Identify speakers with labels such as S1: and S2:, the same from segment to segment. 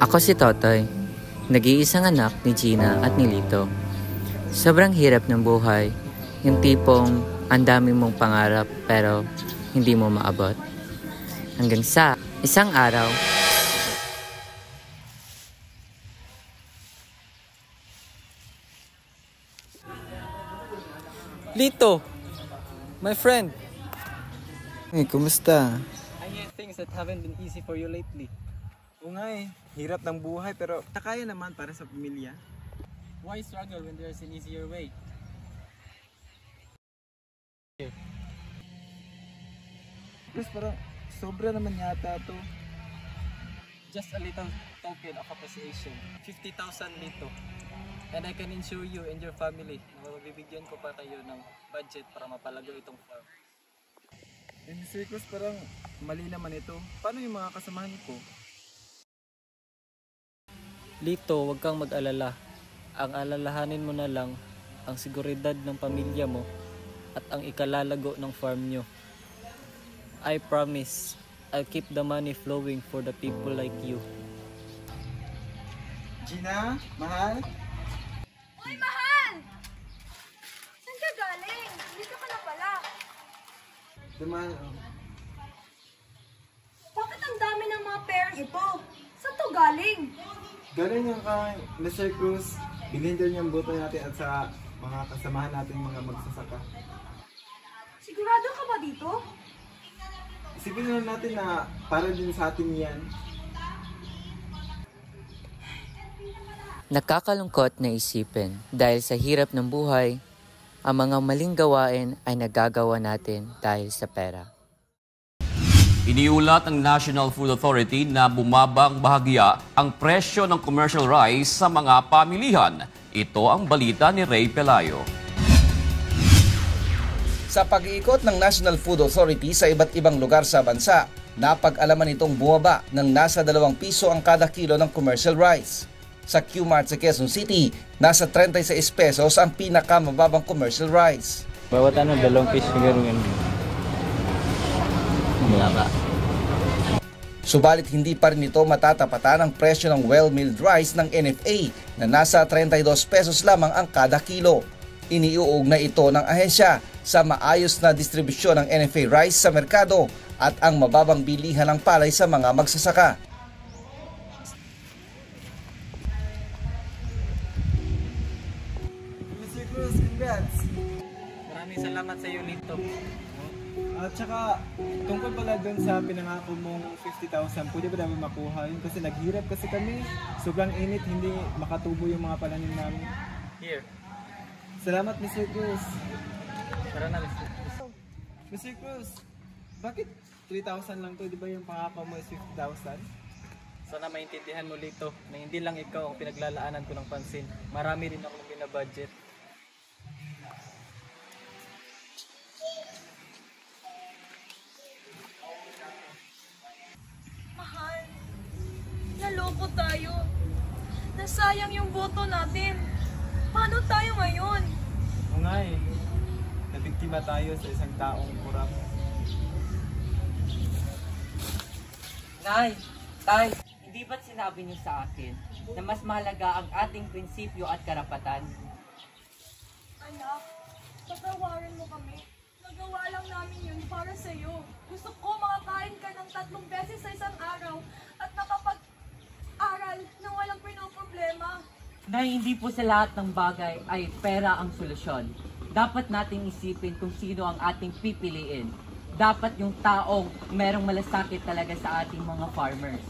S1: Ako si Totoy, nag-iisang anak ni Gina at ni Lito. Sobrang hirap ng buhay, yung tipong ang dami mong pangarap pero hindi mo maabot. Hanggang sa isang araw,
S2: Lito, my friend.
S3: Hey, kumusta?
S2: I hear things that haven't been easy for you lately.
S3: Oo nga hirap ng buhay pero kaya naman para sa pamilya.
S2: Why struggle when there's an easier way?
S3: Plus parang sobra naman yata to.
S2: Just a little token of appreciation. 50,000 Lito. And I can ensure you and your family na mabibigyan ko pa kayo ng budget para mapalago itong farm.
S3: Mr. Cruz, parang mali naman ito. Paano yung mga kasamahan ko?
S2: Lito, huwag kang mag-alala. Ang alalahanin mo na lang ang seguridad ng pamilya mo at ang ikalalago ng farm nyo. I promise, I'll keep the money flowing for the people like you.
S3: Gina, mahal?
S4: Uy, mahal! Saan ka galing? Dito ka na pala.
S3: Mahal,
S4: Bakit ang dami ng mga perang ito? Saan to galing?
S3: galing yung kay Mr. Cruz. Bilhin din yung buto natin at sa mga kasamahan natin mga magsasaka.
S4: Sigurado ka ba dito?
S3: Isipin na natin na para din sa atin yan.
S1: nakakalungkot na isipin dahil sa hirap ng buhay, ang mga maling gawain ay nagagawa natin dahil sa pera.
S5: Iniulat ng National Food Authority na bumabang bahagya ang presyo ng commercial rice sa mga pamilihan. Ito ang balita ni Ray Pelayo.
S6: Sa pag-iikot ng National Food Authority sa iba't ibang lugar sa bansa, napag-alaman itong bumaba ng nasa 2 piso ang kada kilo ng commercial rice. Sa Q-Mart sa Quezon City, nasa 36 pesos ang pinakamababang commercial rice.
S2: Bawat 2 piso gano'n.
S6: Subalit hindi pa rin ito matatapatan ang presyo ng well-milled rice ng NFA na nasa 32 pesos lamang ang kada kilo. Iniuugnay ito ng ahensya sa maayos na distribusyon ng NFA rice sa merkado at ang mababang bilihan ng palay sa mga magsasaka.
S3: Mr. Cruz, congrats!
S2: Maraming salamat sa iyo, Lito.
S3: At saka, tungkol pala dun sa pinangako mong 50,000, pwede ba namin makuha yun? Kasi naghirap kasi kami, sobrang init, hindi makatubo yung mga pananim namin.
S2: Here.
S3: Salamat, Mr. Cruz.
S2: Tara na, Lito.
S3: Mr. Cruz, bakit 3,000 lang to? Di ba yung pangako mo is 50,000?
S2: Sana maintindihan mo, Lito, na hindi lang ikaw ang pinaglalaanan ko ng pansin. Marami rin akong binabudget.
S4: Mahal, naloko tayo. Nasayang yung boto natin. Paano tayo ngayon?
S3: O nga nabiktima tayo sa isang taong kurap.
S1: Nay, Tay, hindi ba't sinabi niyo sa akin na mas mahalaga ang ating prinsipyo at karapatan?
S4: Anak, patawarin mo kami. Nagawa lang namin yun para sa'yo. Gusto ko makakain ka ng 3 beses sa isang araw at nakapag-aral na walang pinoproblema.
S1: Nay, hindi po sa lahat ng bagay ay pera ang solusyon. Dapat nating isipin kung sino ang ating pipiliin. Dapat yung taong merong malasakit talaga sa ating mga farmers.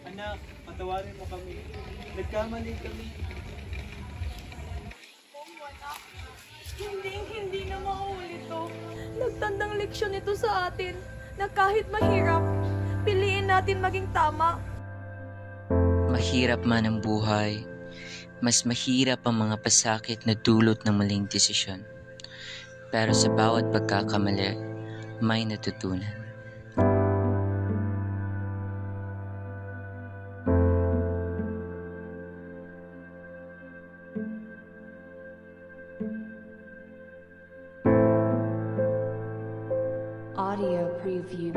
S3: Anak, patawarin mo kami. Nagkamali kami.
S4: Anak, hindi na mauulit to. Nagtandang leksyon ito sa atin na kahit mahirap, piliin natin maging tama.
S1: Mahirap man ang buhay, mas mahirap ang mga pasakit na dulot ng maling desisyon. Pero sa bawat pagkakamali, may natutunan.
S7: Audio preview.